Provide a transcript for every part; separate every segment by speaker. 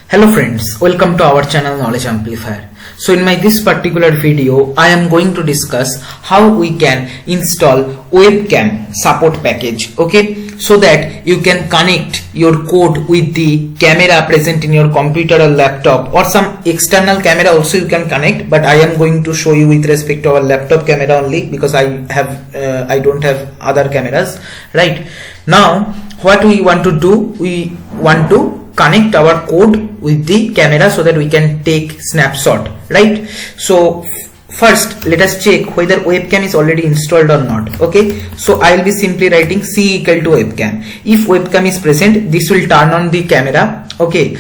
Speaker 1: Hello friends, welcome to our channel Knowledge Amplifier. So in this particular video, I am going to discuss how we can install webcam support package, okay, so that you can connect your code with the camera present in your computer or laptop, or some external camera also you can connect, but I am going to show you with respect to our laptop camera only, because I don't have other cameras. Right now, what we want to do, we want to connect our code with the camera so that we can take snapshot, right? So first let us check whether webcam is already installed or not. Okay, so I will be simply writing C equal to webcam. If webcam is present, this will turn on the camera, okay,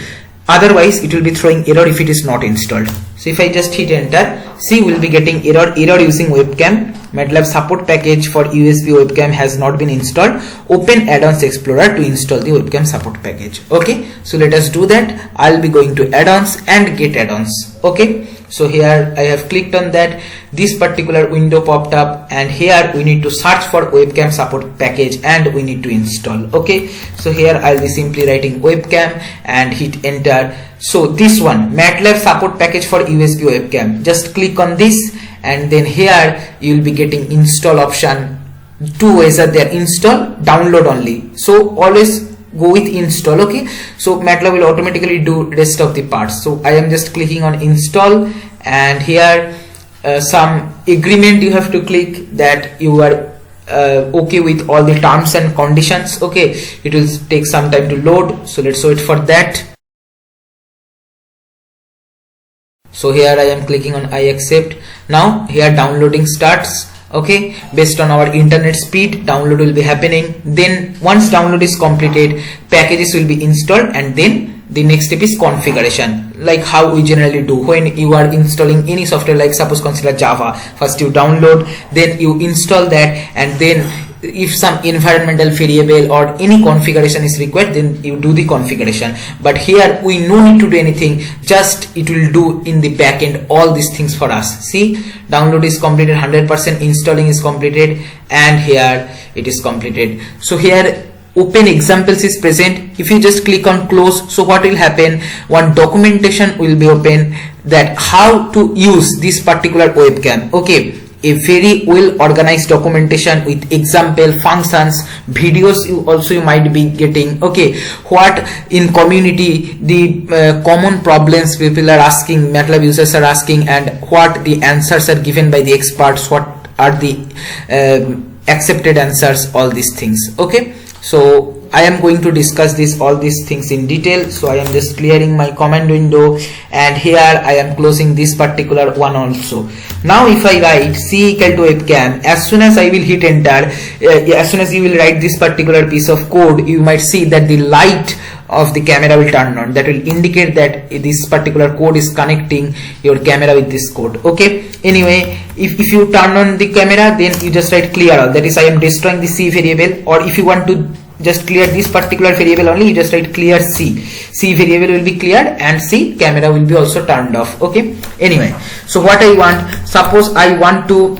Speaker 1: otherwise it will be throwing error if it is not installed. So if I just hit enter, see, we'll be getting error using webcam. Matlab support package for USB webcam has not been installed. Open add-ons explorer to install the webcam support package. Okay, so let us do that. I'll be going to add-ons and get add-ons. Okay, so here I have clicked on that. This particular window popped up, and here we need to search for webcam support package and we need to install. Okay, so here I'll be simply writing webcam and hit enter. So this one, Matlab support package for USB webcam, just click on this, and then here you will be getting install option. Two ways are there: install, download only. So always go with install. Okay, so Matlab will automatically do rest of the parts. So I am just clicking on install, and here some agreement you have to click that you are okay with all the terms and conditions. Okay, it will take some time to load, so let's wait for that. So here I am clicking on I accept. Now here downloading starts. Okay, based on our internet speed, download will be happening. Then once download is completed, packages will be installed, and then the next step is configuration, like how we generally do when you are installing any software. Like suppose consider Java, first you download, then you install that, and then if some environmental variable or any configuration is required, then you do the configuration. But here we no need to do anything, just it will do in the backend all these things for us. See, download is completed, 100%, installing is completed, and here it is completed. So here open examples is present. If you just click on close, so what will happen, one documentation will be open that how to use this particular webcam. Okay, a very well organized documentation with example, functions, videos you might be getting. Okay, what in community the common problems people are asking, Matlab users are asking, and what the answers are given by the experts, what are the accepted answers, all these things. Okay, so I am going to discuss all these things in detail. So I am just clearing my command window, and here I am closing this particular one also. Now if I write C equal to webcam, as soon as I will hit enter, as soon as you will write this particular piece of code, you might see that the light of the camera will turn on. That will indicate that this particular code is connecting your camera with this code. Okay, anyway, if you turn on the camera, then you just write clear all, that is I am destroying the C variable. Or if you want to just clear this particular variable only, you just write clear C variable will be cleared, and C camera will be also turned off. Okay, anyway, so what I want, suppose I want to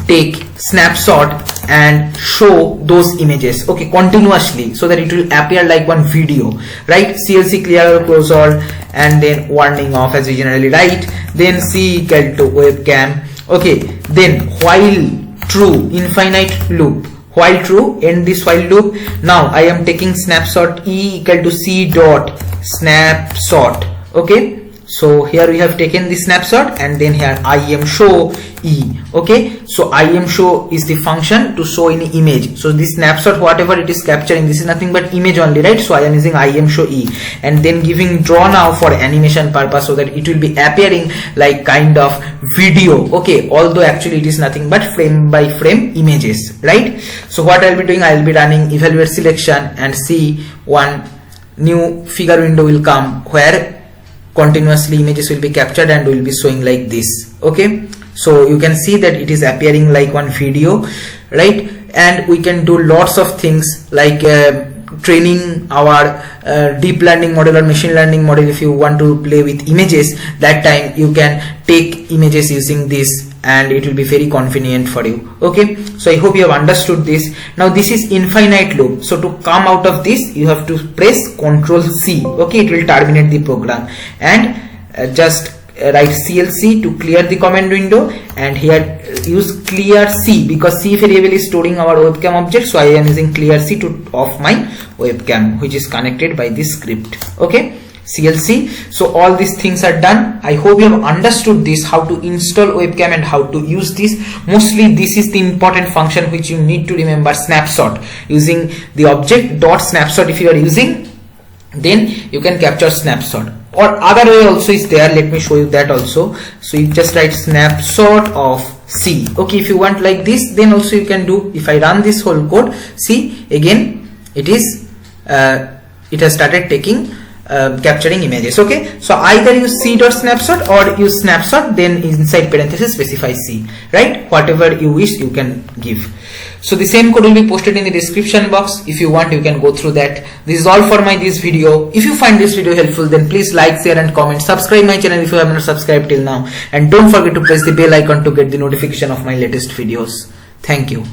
Speaker 1: take snapshot and show those images, okay, continuously, so that it will appear like one video, right? CLC clear or close all, and then warning off as we generally write. Then C equal to webcam. Okay, then while true, infinite loop, while true, end this while loop. Now I am taking snapshot E equal to C dot snapshot. Okay, so here we have taken the snapshot, and then here imshow E. Okay, so imshow is the function to show any image. So this snapshot, whatever it is capturing, this is nothing but image only, right? So I am using imshow E, and then giving drawnow for animation purpose, so that it will be appearing like kind of video. Okay, although actually it is nothing but frame by frame images, right? So what I'll be doing, I'll be running evaluate selection, and see one new figure window will come where continuously images will be captured and will be showing like this. Okay, so you can see that it is appearing like one video, right? And we can do lots of things like training our deep learning model or machine learning model. If you want to play with images, that time you can take images using this and it will be very convenient for you. Okay, so I hope you have understood this. Now this is infinite loop, so to come out of this you have to press Ctrl C. Okay, it will terminate the program, and just write CLC to clear the command window, and here use clear C because C variable is storing our webcam object, so I am using clear C to off my webcam which is connected by this script. Okay, CLC. So all these things are done. I hope you have understood this, how to install webcam and how to use this. Mostly this is the important function which you need to remember: snapshot. Using the object dot snapshot, if you are using, then you can capture snapshot. Or other way also is there, let me show you that also. So you just write snapshot of C. Okay, if you want like this, then also you can do. If I run this whole code, see again it is it has started taking capturing images. Okay, so either use C dot snapshot or use snapshot, then inside parenthesis specify C, right? Whatever you wish you can give. So the same code will be posted in the description box. If you want, you can go through that. This is all for this video. If you find this video helpful, then please like, share and comment. Subscribe my channel if you have not subscribed till now, and don't forget to press the bell icon to get the notification of my latest videos. Thank you.